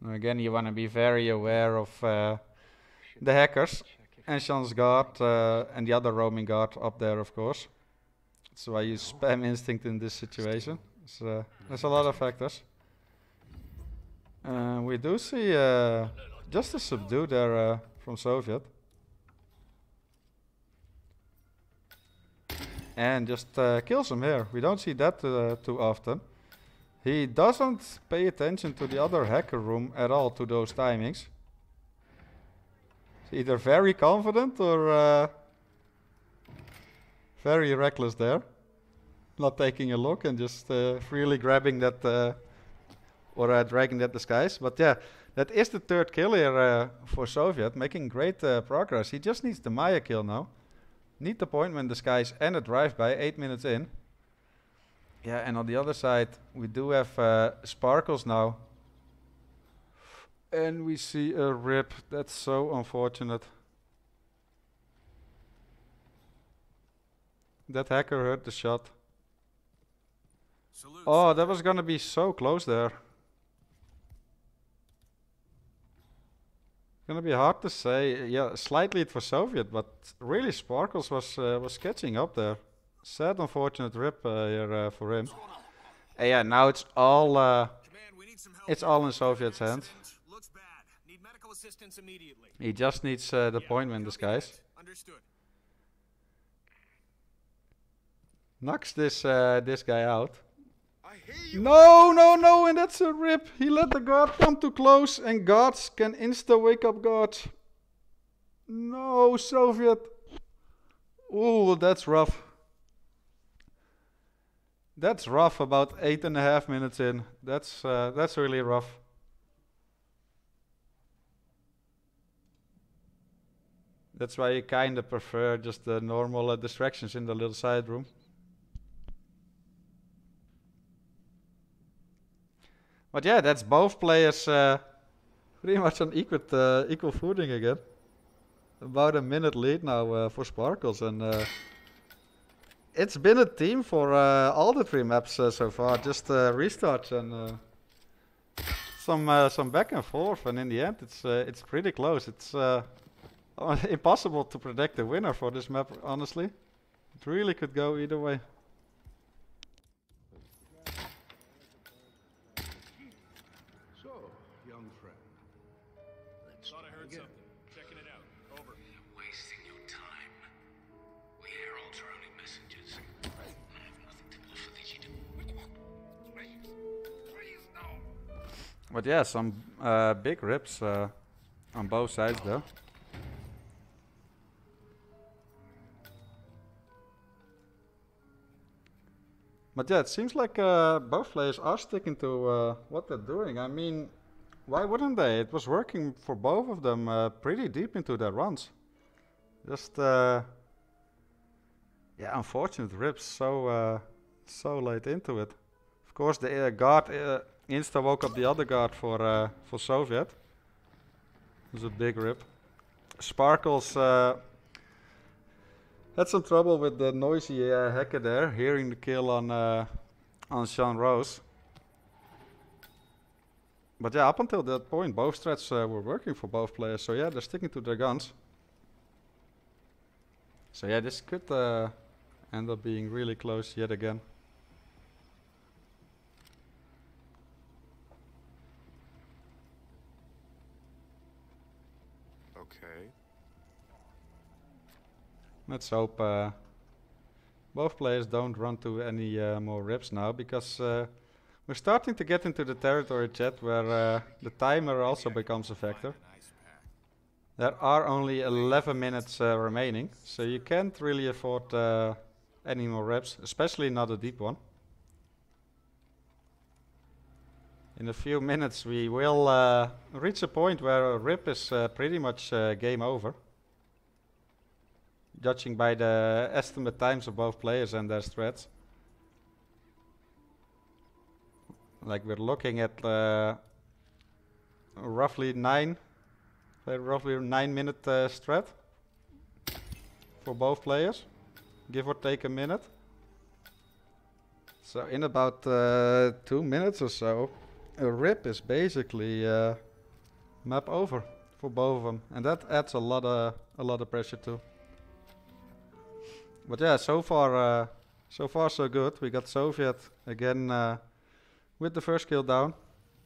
Now again, you want to be very aware of the hackers and Sean's guard and the other roaming guard up there, of course. That's why I use spam instinct in this situation. There's a lot of factors. We do see just a subdue there from Soviet. And just kills him here. We don't see that too often. He doesn't pay attention to the other hacker room at all, to those timings. He's either very confident or very reckless there. Not taking a look and just freely grabbing that or dragging that disguise. But yeah, that is the third kill here for Soviet, making great progress. He just needs the Maya kill now. Need the appointment disguise and a drive-by 8 minutes in. Yeah, and on the other side we do have Sparklxs now. And we see a rip. That's so unfortunate. That hacker heard the shot. Oh, that was gonna be so close there. Gonna be hard to say. Yeah, slight lead for Soviet, but really Sparklxs was catching up there. Sad, unfortunate rip here for him. And yeah, now it's all in Soviet's hands. He just needs the appointment disguise. Knocks this guy out. No, and that's a rip. He let the guard come too close, and guards can insta-wake up guards. No, Soviet. Ooh, that's rough. That's rough, about 8.5 minutes in. That's really rough. That's why you kinda prefer just the normal distractions in the little side room. But yeah, that's both players pretty much on equal footing again. About a minute lead now for Sparklxs, and it's been a team for all the 3 maps so far. Just restarts and some back and forth, and in the end, it's pretty close. It's impossible to predict the winner for this map, honestly. It really could go either way. But yeah, some big rips on both sides though. But yeah, it seems like both players are sticking to what they're doing. I mean, why wouldn't they? It was working for both of them pretty deep into their runs. Just yeah, unfortunate rips so late into it. Of course, the guard insta woke up the other guard for Soviet. It was a big rip. Sparklxs had some trouble with the noisy hacker there, hearing the kill on Sean Rose. But yeah, up until that point, both strats were working for both players. So yeah, they're sticking to their guns. So yeah, this could end up being really close yet again. Okay. Let's hope both players don't run to any more rips now, because we're starting to get into the territory, chat, where the timer also becomes a factor. There are only 11 minutes remaining, so you can't really afford any more rips, especially not a deep one. In a few minutes we will reach a point where a rip is pretty much game over, judging by the estimate times of both players and their strats. Like, we're looking at roughly 9 minute strat for both players, give or take a minute. So in about 2 minutes or so, a rip is basically map over for both of them, and that adds a lot of pressure too. But yeah, so far so good. We got Soviet again with the first kill down.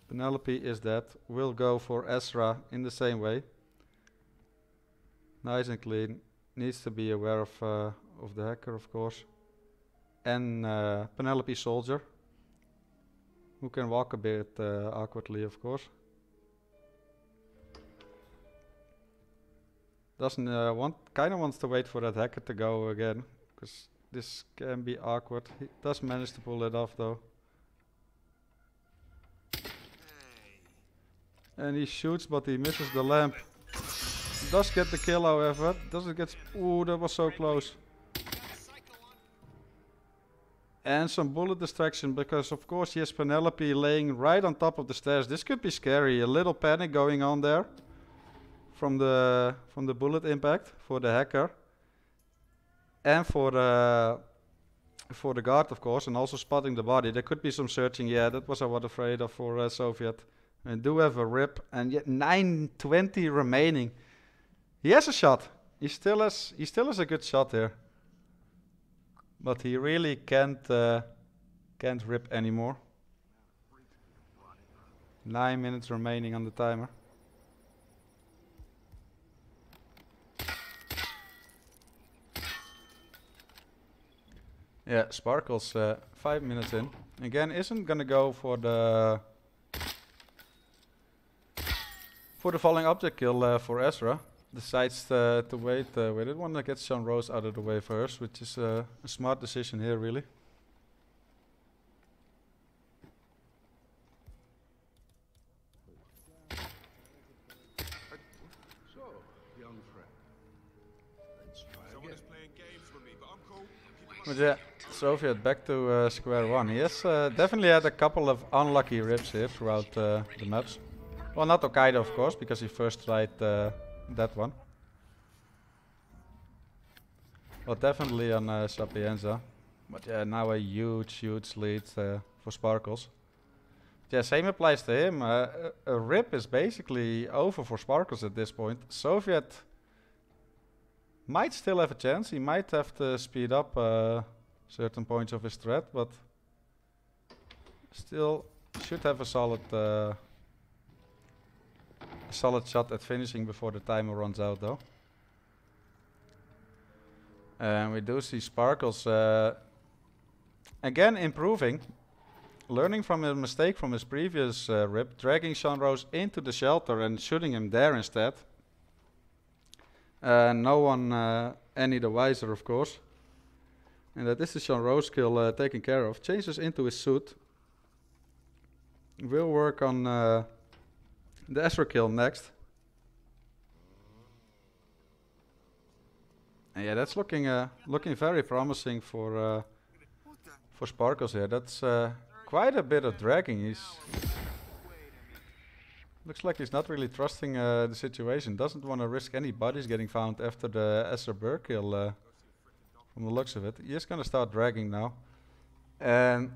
Penelope is dead. We'll go for Ezra in the same way. Nice and clean. Needs to be aware of the hacker, of course, and Penelope soldier, who can walk a bit awkwardly, of course. Doesn't kind of wants to wait for that hacker to go again, because this can be awkward. He does manage to pull it off though. And he shoots, but he misses the lamp. Does get the kill, however. Doesn't get. Ooh, that was so close. And some bullet distraction, because of course he has Penelope laying right on top of the stairs. This could be scary. A little panic going on there from the bullet impact for the hacker, and for the guard, of course, and also spotting the body. There could be some searching. Yeah, that was I was afraid of for Soviet. And do have a rip, and yet 9:20 remaining. He has a shot. He still has a good shot here. But he really can't rip anymore. 9 minutes remaining on the timer. Yeah, Sparklxs 5 minutes in. Again, isn't gonna go for the falling object kill for Ezra. Decides to wait with it. Want to get Sean Rose out of the way first, which is a smart decision here, really. So, young friend, let's try again. Playing games with me, but I'm cool. But yeah, Soviet back to square one. He has definitely had a couple of unlucky rips here throughout the maps. Well, not Hokkaido, of course, because he first tried that one. Well, definitely on Sapienza. But yeah, now a huge lead for Sparklxs. Yeah, same applies to him. A rip is basically over for Sparklxs at this point. Soviet might still have a chance. He might have to speed up certain points of his threat, but still should have a solid shot at finishing before the timer runs out though. And we do see Sparklxs again improving, learning from a mistake from his previous rip, dragging Sean Rose into the shelter and shooting him there instead. No one any the wiser, of course. And that is the Sean Rose kill taken care of. Changes into his suit. We'll work on the Ezra kill next. And yeah, that's looking very promising for Sparklxs here. That's quite a bit of dragging. Looks like he's not really trusting the situation. Doesn't want to risk any bodies getting found after the Ezra Burr kill. From the looks of it, he is gonna start dragging now, and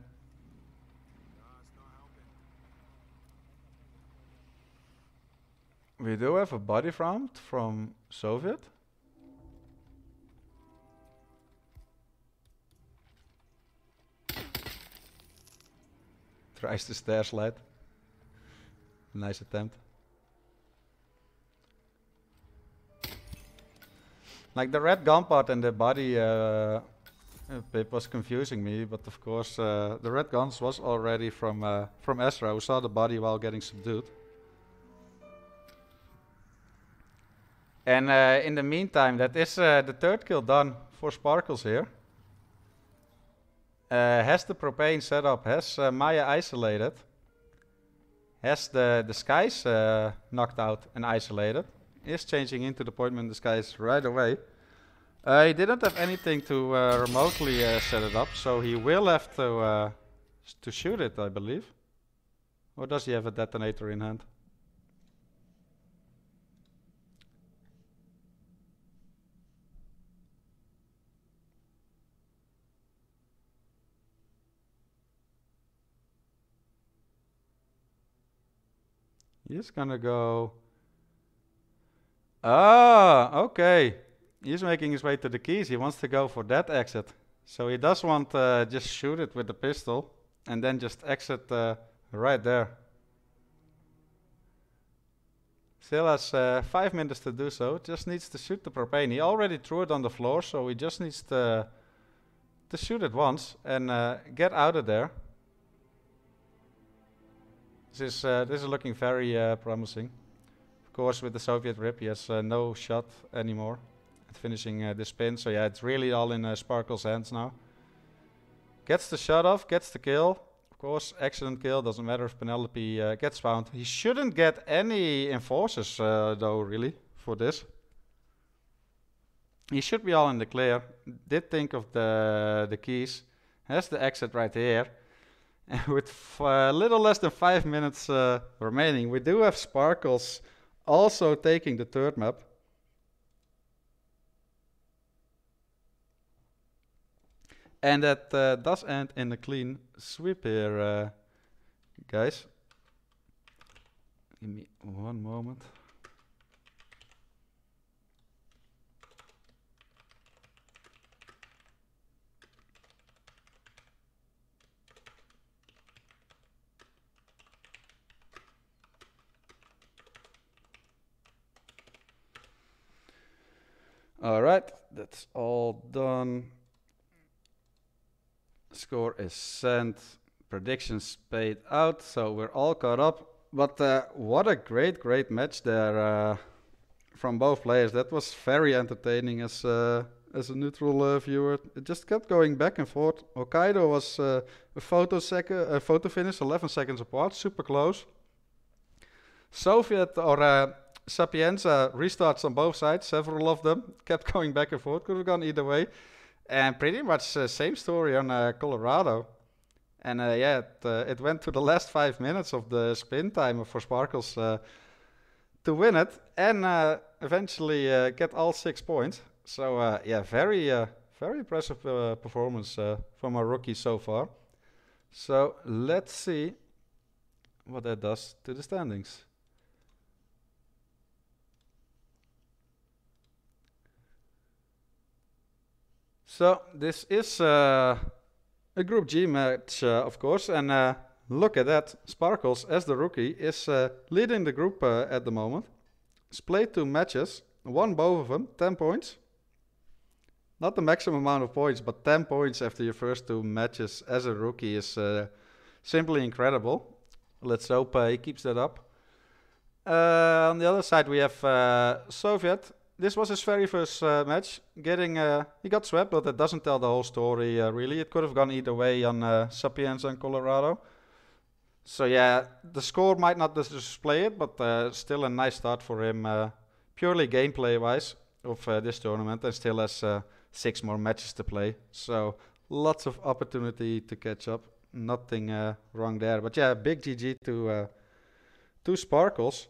we do have a body round from Soviet. Tries the stair slide. Nice attempt. Like the red gun part and the body it was confusing me, but of course the red guns was already from Ezra, who saw the body while getting subdued. And in the meantime, that is the third kill done for Sparklxs here. Has the propane set up, has Maya isolated, has the skies knocked out and isolated, is changing into the point in the skies right away. He didn't have anything to remotely set it up, so he will have to shoot it, I believe. Or does he have a detonator in hand? He's gonna go... Ah, okay. He's making his way to the keys. He wants to go for that exit. So he does want to just shoot it with the pistol and then just exit right there. Still has 5 minutes to do so. Just needs to shoot the propane. He already threw it on the floor, so he just needs to shoot it once and get out of there. This is looking very promising. Of course, with the Soviet rip, he has no shot anymore at finishing the spin. So yeah, it's really all in Sparklxs' hands now. Gets the shot off, gets the kill. Of course, excellent kill. Doesn't matter if Penelope gets found. He shouldn't get any enforcers though, really, for this. He should be all in the clear. Did think of the keys. Has the exit right here. And with a little less than 5 minutes remaining, we do have Sparklxs also taking the third map. And that does end in a clean sweep here, guys. Give me one moment. Alright, that's all done. Score is sent. Predictions paid out, so we're all caught up. But what a great match there from both players. That was very entertaining as a neutral viewer. It just kept going back and forth. Hokkaido was a photo finish, 11 seconds apart, super close. Soviet or Sapienza restarts on both sides, several of them, kept going back and forth, could have gone either way. And pretty much same story on Colorado. And yeah, it went to the last 5 minutes of the spin time for Sparklxs to win it and eventually get all 6 points. So yeah, very impressive performance from our rookie so far. So let's see what that does to the standings. So this is a Group G match, of course, and look at that. Sparklxs, as the rookie, is leading the group at the moment. He's played 2 matches, won both of them, 10 points. Not the maximum amount of points, but 10 points after your first 2 matches as a rookie is simply incredible. Let's hope he keeps that up. On the other side, we have Soviet. This was his very first match. He got swept, but that doesn't tell the whole story, really. It could have gone either way on Sapienza and Colorado. So yeah, the score might not display it, but still a nice start for him, purely gameplay-wise, of this tournament, and still has 6 more matches to play. So lots of opportunity to catch up. Nothing wrong there. But yeah, big GG to Sparklxs.